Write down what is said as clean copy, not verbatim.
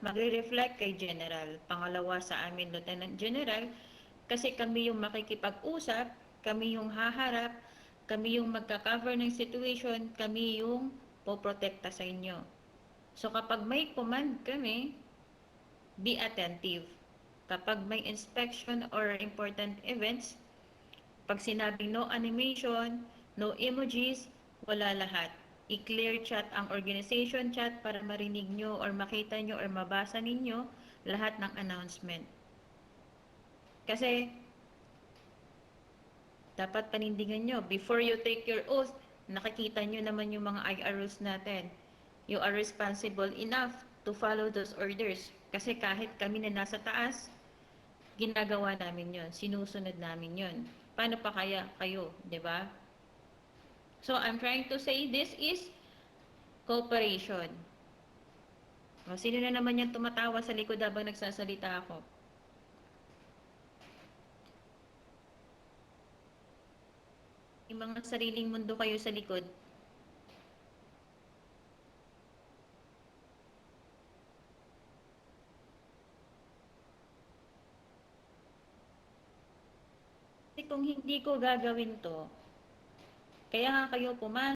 magre-reflect kay General. Pangalawa sa amin, Lieutenant General, kasi kami yung makikipag-usap, kami yung haharap, kami yung magka-cover ng situation, kami yung poprotekta sa inyo. So kapag may command kami, be attentive. Kapag may inspection or important events, pag sinabing no animation, no emojis, wala lahat. I-clear chat ang organization chat para marinig nyo or makita nyo or mabasa ninyo lahat ng announcement. Kasi dapat panindigan nyo, before you take your oath, nakikita nyo naman yung mga IROs natin. You are responsible enough to follow those orders. Kasi kahit kami na nasa taas, ginagawa namin yon, sinusunod namin yon. Paano pa kaya kayo, di ba? So, I'm trying to say this is cooperation. O, sino na naman yung tumatawa sa likod habang nagsasalita ako? May mga sariling mundo kayo sa likod. Kasi kung hindi ko gagawin to, kaya nga kayo pumasok,